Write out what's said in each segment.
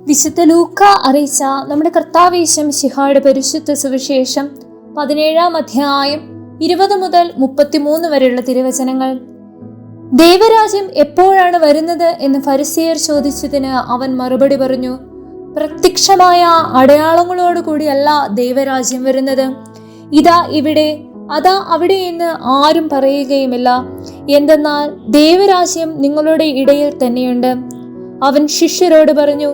വിശുദ്ധ ലൂക്ക അറിയിച്ച നമ്മുടെ കർത്താവ് യേശു മിശിഹായുടെ പരിശുദ്ധ സുവിശേഷം 17-ാം അധ്യായം 20 മുതൽ 33 വരെയുള്ള തിരുവചനങ്ങൾ. ദൈവരാജ്യം എപ്പോഴാണ് വരുന്നത് എന്ന് ഫരിസേയർ ചോദിച്ചതിന് അവൻ മറുപടി പറഞ്ഞു, പ്രത്യക്ഷമായ അടയാളങ്ങളോടുകൂടിയല്ല ദൈവരാജ്യം വരുന്നത്. ഇതാ ഇവിടെ, അതാ അവിടെ എന്ന് ആരും പറയുകയുമില്ല. എന്തെന്നാൽ ദൈവരാജ്യം നിങ്ങളുടെ ഇടയിൽ തന്നെയുണ്ട്. അവൻ ശിഷ്യരോട് പറഞ്ഞു,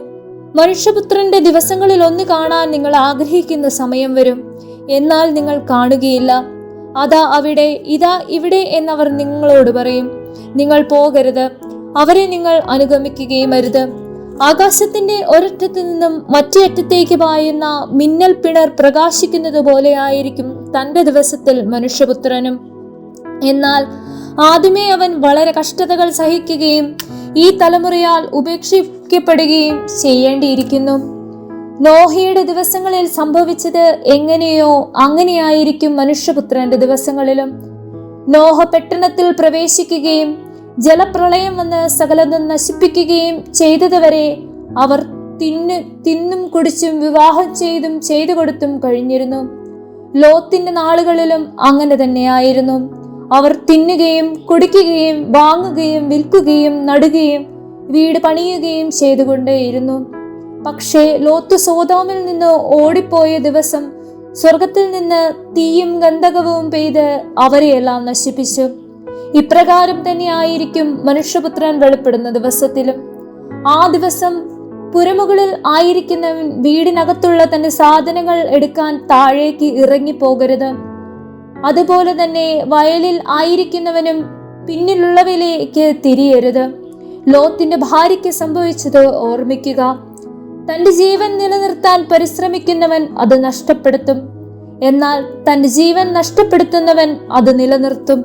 മനുഷ്യപുത്രന്റെ ദിവസങ്ങളിൽ ഒന്ന് കാണാൻ നിങ്ങൾ ആഗ്രഹിക്കുന്ന സമയം വരും, എന്നാൽ നിങ്ങൾ കാണുകയില്ല. അതാ അവിടെ, ഇതാ ഇവിടെ എന്നവർ നിങ്ങളോട് പറയും. നിങ്ങൾ പോകരുത്, അവരെ നിങ്ങൾ അനുഗമിക്കുകയും അരുത്. ആകാശത്തിന്റെ ഒരറ്റത്തു നിന്നും മറ്റേ അറ്റത്തേക്ക് പായുന്ന മിന്നൽ പിണർ പ്രകാശിക്കുന്നത് പോലെയായിരിക്കും തന്റെ ദിവസത്തിൽ മനുഷ്യപുത്രനും. എന്നാൽ ആദ്യമേ അവൻ വളരെ കഷ്ടതകൾ സഹിക്കുകയും ഈ തലമുറയാൽ ഉപേക്ഷിക്കപ്പെടുകയും ചെയ്യേണ്ടിയിരിക്കുന്നു. നോഹയുടെ ദിവസങ്ങളിൽ സംഭവിച്ചത് എങ്ങനെയോ അങ്ങനെയായിരിക്കും മനുഷ്യപുത്രന്റെ ദിവസങ്ങളിലും. നോഹ പട്ടണത്തിൽ പ്രവേശിക്കുകയും ജലപ്രളയം വന്ന് സകലതും നശിപ്പിക്കുകയും ചെയ്തതുവരെ അവർ തിന്നും കുടിച്ചും വിവാഹം ചെയ്തു കൊടുത്തും കഴിഞ്ഞിരുന്നു. ലോത്തിന്റെ നാളുകളിലും അങ്ങനെ തന്നെയായിരുന്നു. അവർ തിന്നുകയും കുടിക്കുകയും വാങ്ങുകയും വിൽക്കുകയും നടുകയും വീട് പണിയുകയും ചെയ്തുകൊണ്ടേയിരുന്നു. പക്ഷേ ലോത്ത് സോദോമിൽ നിന്ന് ഓടിപ്പോയ ദിവസം സ്വർഗത്തിൽ നിന്ന് തീയും ഗന്ധകവും പെയ്ത് അവരെയെല്ലാം നശിപ്പിച്ചു. ഇപ്രകാരം തന്നെയായിരിക്കും മനുഷ്യപുത്രൻ വെളിപ്പെടുന്ന ദിവസത്തിലും. ആ ദിവസം പുരമുകളിൽ ആയിരിക്കുന്നവൻ വീടിനകത്തുള്ള തന്റെ സാധനങ്ങൾ എടുക്കാൻ താഴേക്ക് ഇറങ്ങിപ്പോകരുത്. അതുപോലെ തന്നെ വയലിൽ ആയിരിക്കുന്നവനും പിന്നിലുള്ളവയിലേക്ക് തിരിയരുത്. ലോത്തിന്റെ ഭാര്യയ്ക്ക് സംഭവിച്ചത് ഓർമ്മിക്കുക. തന്റെ ജീവൻ നിലനിർത്താൻ പരിശ്രമിക്കുന്നവൻ അത് നഷ്ടപ്പെടുത്തും, എന്നാൽ തന്റെ ജീവൻ നഷ്ടപ്പെടുത്തുന്നവൻ അത് നിലനിർത്തും.